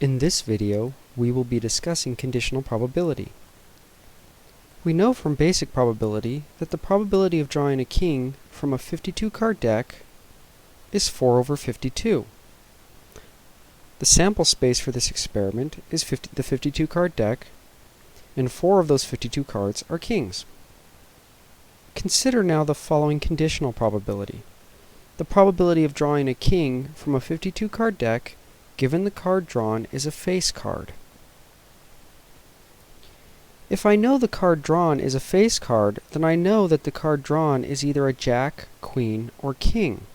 In this video, we will be discussing conditional probability. We know from basic probability that the probability of drawing a king from a 52-card deck is 4 over 52. The sample space for this experiment is the 52-card deck, and 4 of those 52 cards are kings. Consider now the following conditional probability. The probability of drawing a king from a 52-card deck given the card drawn is a face card. If I know the card drawn is a face card, then I know that the card drawn is either a jack, queen, or king.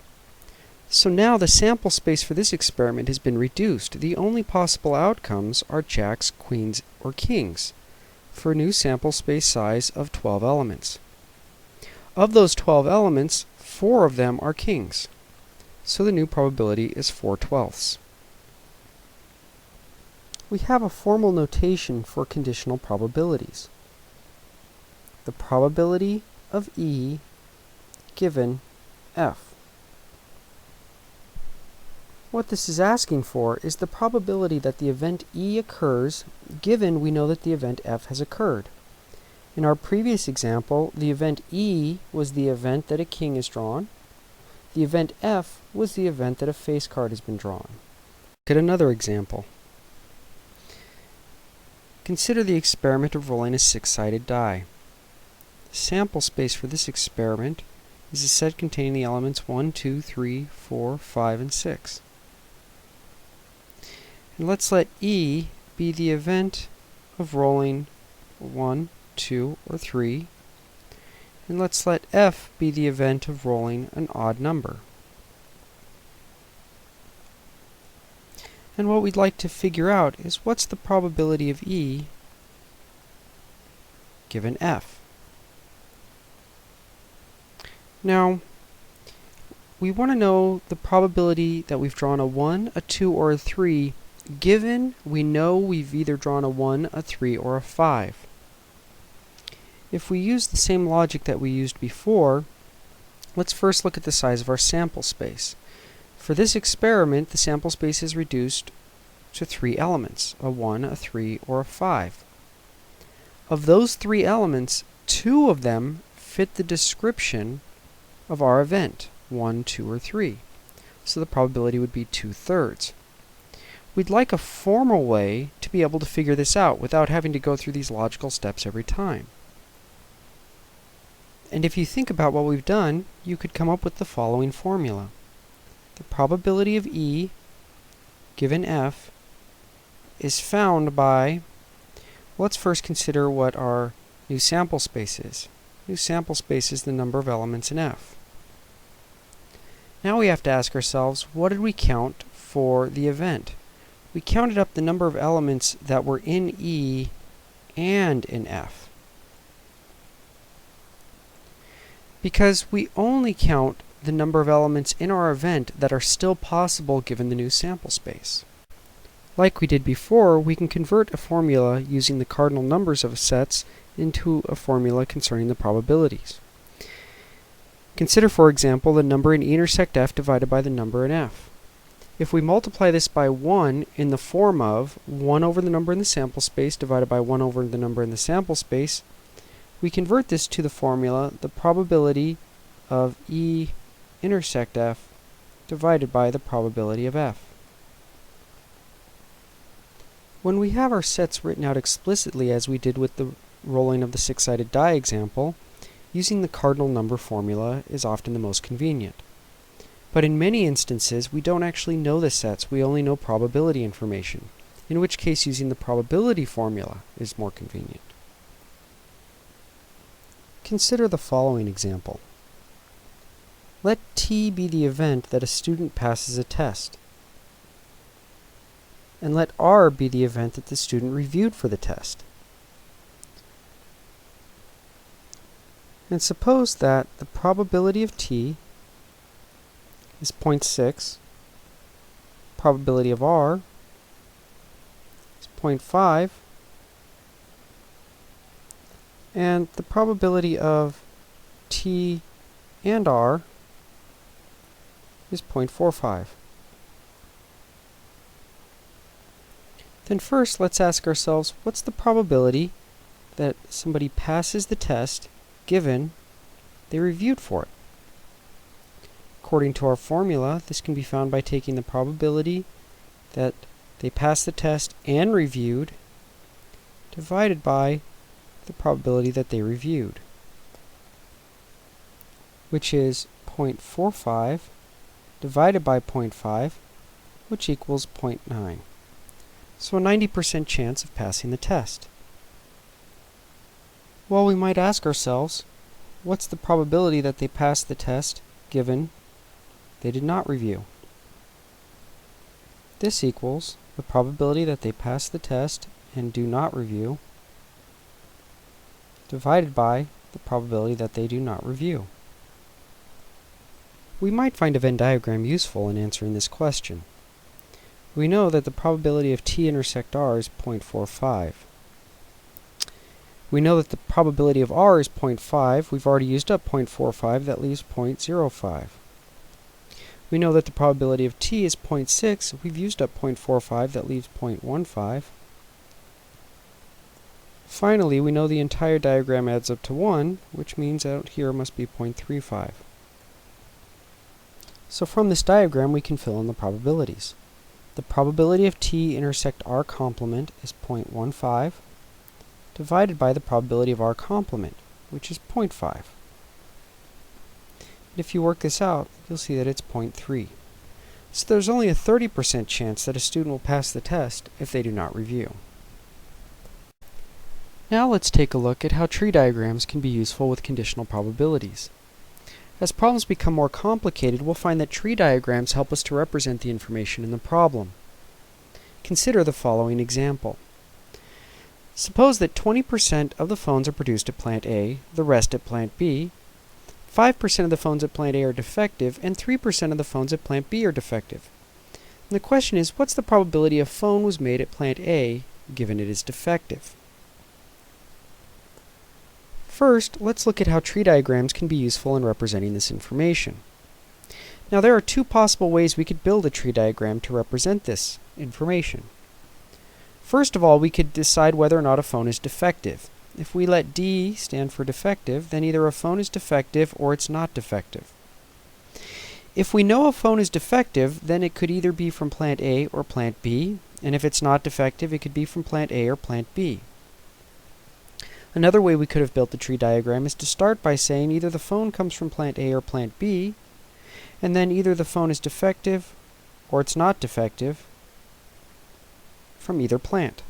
So now the sample space for this experiment has been reduced. The only possible outcomes are jacks, queens, or kings, for a new sample space size of 12 elements. Of those 12 elements, 4 of them are kings. So the new probability is 4/12. We have a formal notation for conditional probabilities. The probability of E given F. What this is asking for is the probability that the event E occurs given we know that the event F has occurred. In our previous example, the event E was the event that a king is drawn. The event F was the event that a face card has been drawn. Look at another example. Consider the experiment of rolling a 6-sided die. The sample space for this experiment is a set containing the elements 1, 2, 3, 4, 5, and 6. And let's let E be the event of rolling 1, 2, or 3. And let's let F be the event of rolling an odd number. And what we'd like to figure out is what's the probability of E given F. Now, we want to know the probability that we've drawn a 1, a 2, or a 3 given we know we've either drawn a 1, a 3, or a 5. If we use the same logic that we used before, let's first look at the size of our sample space. For this experiment, the sample space is reduced to 3 elements, a 1, a 3, or a 5. Of those 3 elements, 2 of them fit the description of our event, 1, 2, or 3. So the probability would be 2/3. We'd like a formal way to be able to figure this out without having to go through these logical steps every time. And if you think about what we've done, you could come up with the following formula. The probability of E given F is found by, let's first consider what our new sample space is. New sample space is the number of elements in F. Now we have to ask ourselves, what did we count for the event? We counted up the number of elements that were in E and in F. Because we only count the number of elements in our event that are still possible given the new sample space. Like we did before, we can convert a formula using the cardinal numbers of sets into a formula concerning the probabilities. Consider, for example, the number in E intersect F divided by the number in F. If we multiply this by 1 in the form of 1 over the number in the sample space divided by 1 over the number in the sample space, we convert this to the formula, the probability of E intersect F divided by the probability of F. When we have our sets written out explicitly as we did with the rolling of the 6-sided die example, using the cardinal number formula is often the most convenient. But in many instances, we don't actually know the sets, we only know probability information, in which case using the probability formula is more convenient. Consider the following example. Let T be the event that a student passes a test, and let R be the event that the student reviewed for the test. And suppose that the probability of T is 0.6, probability of R is 0.5, and the probability of T and R is 0.45. Then first, let's ask ourselves, what's the probability that somebody passes the test given they reviewed for it? According to our formula, this can be found by taking the probability that they passed the test and reviewed divided by the probability that they reviewed, which is 0.45 divided by 0.5, which equals 0.9. So a 90% chance of passing the test. Well, we might ask ourselves, what's the probability that they passed the test given they did not review? This equals the probability that they pass the test and do not review divided by the probability that they do not review. We might find a Venn diagram useful in answering this question. We know that the probability of t intersect r is 0.45. We know that the probability of r is 0.5. We've already used up 0.45. That leaves 0.05. We know that the probability of t is 0.6. We've used up 0.45. That leaves 0.15. Finally, we know the entire diagram adds up to 1, which means out here must be 0.35. So from this diagram, we can fill in the probabilities. The probability of t intersect r complement is 0.15 divided by the probability of r complement, which is 0.5. And if you work this out, you'll see that it's 0.3. So there's only a 30% chance that a student will pass the test if they do not review. Now let's take a look at how tree diagrams can be useful with conditional probabilities. As problems become more complicated, we'll find that tree diagrams help us to represent the information in the problem. Consider the following example. Suppose that 20% of the phones are produced at plant A, the rest at plant B, 5% of the phones at plant A are defective, and 3% of the phones at plant B are defective. And the question is, what's the probability a phone was made at plant A given it is defective? First, let's look at how tree diagrams can be useful in representing this information. Now, there are two possible ways we could build a tree diagram to represent this information. First of all, we could decide whether or not a phone is defective. If we let D stand for defective, then either a phone is defective or it's not defective. If we know a phone is defective, then it could either be from plant A or plant B, and if it's not defective, it could be from plant A or plant B. Another way we could have built the tree diagram is to start by saying either the phone comes from plant A or plant B, and then either the phone is defective or it's not defective from either plant.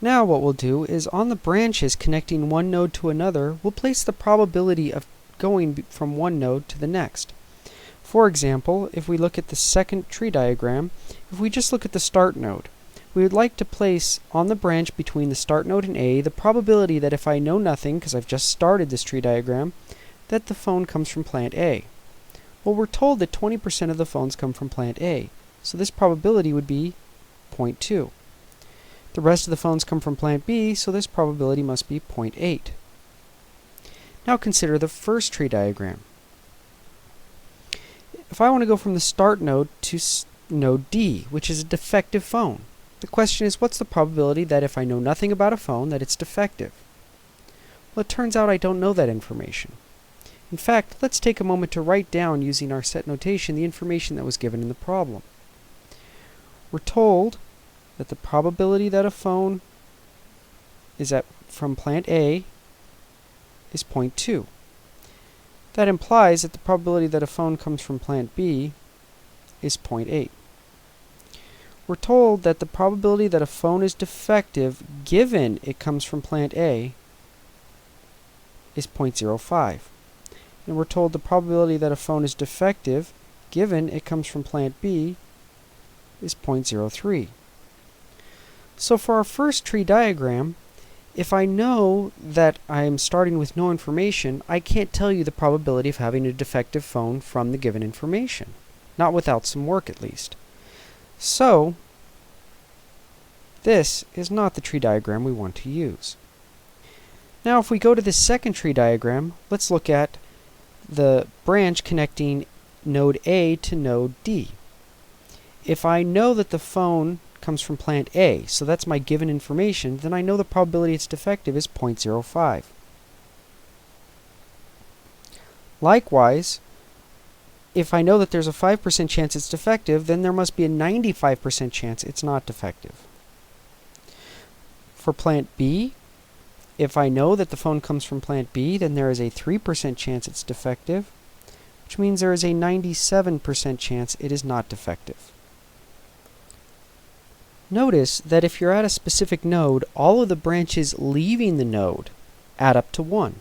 Now what we'll do is on the branches connecting one node to another, we'll place the probability of going from one node to the next. For example, if we look at the second tree diagram, if we just look at the start node, we would like to place on the branch between the start node and A the probability that if I know nothing, because I've just started this tree diagram, that the phone comes from plant A. Well, we're told that 20% of the phones come from plant A, so this probability would be 0.2. The rest of the phones come from plant B, so this probability must be 0.8. Now consider the first tree diagram. If I want to go from the start node to node D, which is a defective phone, the question is, what's the probability that if I know nothing about a phone, that it's defective? Well, it turns out I don't know that information. In fact, let's take a moment to write down, using our set notation, the information that was given in the problem. We're told that the probability that a phone is from plant A is 0.2. That implies that the probability that a phone comes from plant B is 0.8. We're told that the probability that a phone is defective given it comes from plant A is 0.05. And we're told the probability that a phone is defective given it comes from plant B is 0.03. So for our first tree diagram, if I know that I'm starting with no information, I can't tell you the probability of having a defective phone from the given information. Not without some work, at least. So, this is not the tree diagram we want to use. Now, if we go to the second tree diagram, let's look at the branch connecting node A to node D. If I know that the phone comes from plant A, so that's my given information, then I know the probability it's defective is 0.05. Likewise, if I know that there's a 5% chance it's defective, then there must be a 95% chance it's not defective. For plant B, if I know that the phone comes from plant B, then there is a 3% chance it's defective, which means there is a 97% chance it is not defective. Notice that if you're at a specific node, all of the branches leaving the node add up to 1.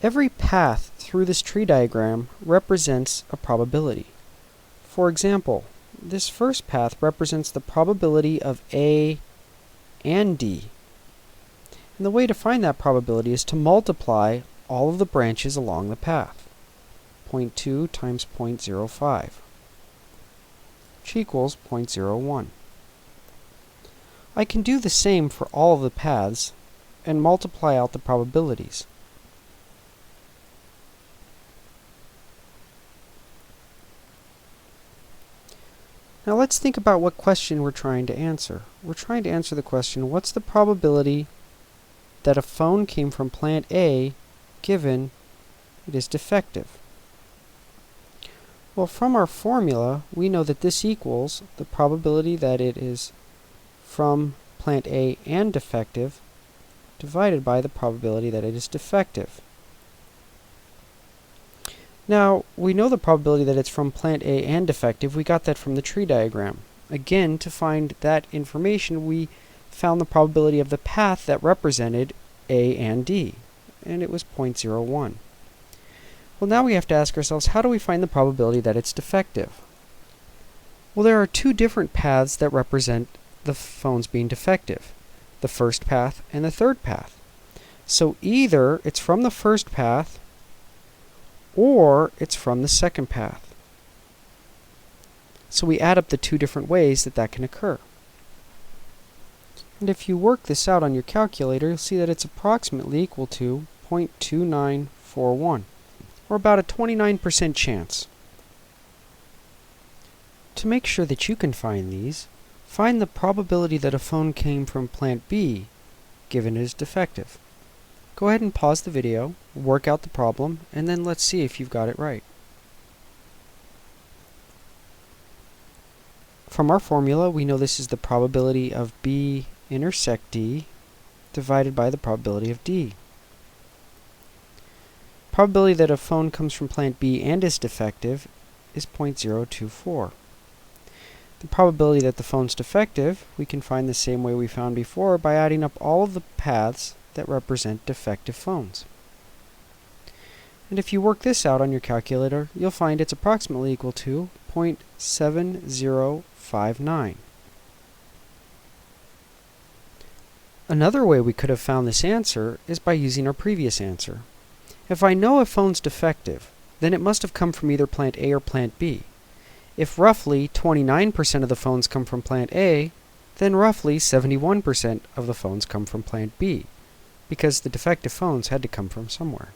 Every path through this tree diagram represents a probability. For example, this first path represents the probability of A and D. And the way to find that probability is to multiply all of the branches along the path. 0.2 times 0.05, which equals 0.01. I can do the same for all of the paths and multiply out the probabilities. Now let's think about what question we're trying to answer. We're trying to answer the question, what's the probability that a phone came from plant A given it is defective? Well, from our formula, we know that this equals the probability that it is from plant A and defective divided by the probability that it is defective. Now, we know the probability that it's from plant A and defective. We got that from the tree diagram. Again, to find that information, we found the probability of the path that represented A and D, and it was 0.01. Well, now we have to ask ourselves, how do we find the probability that it's defective? Well, there are two different paths that represent the phones being defective, the first path and the third path. So either it's from the first path or it's from the second path. So we add up the two different ways that can occur. And if you work this out on your calculator, you'll see that it's approximately equal to 0.2941, or about a 29% chance. To make sure that you can find these, find the probability that a phone came from plant B given it is defective. Go ahead and pause the video, work out the problem, and then let's see if you've got it right. From our formula, we know this is the probability of B intersect D divided by the probability of D. Probability that a phone comes from plant B and is defective is 0.024. The probability that the phone's defective, we can find the same way we found before by adding up all of the paths that represent defective phones. And if you work this out on your calculator, you'll find it's approximately equal to 0.7059. Another way we could have found this answer is by using our previous answer. If I know a phone's defective, then it must have come from either plant A or plant B. If roughly 29% of the phones come from plant A, then roughly 71% of the phones come from plant B, because the defective phones had to come from somewhere.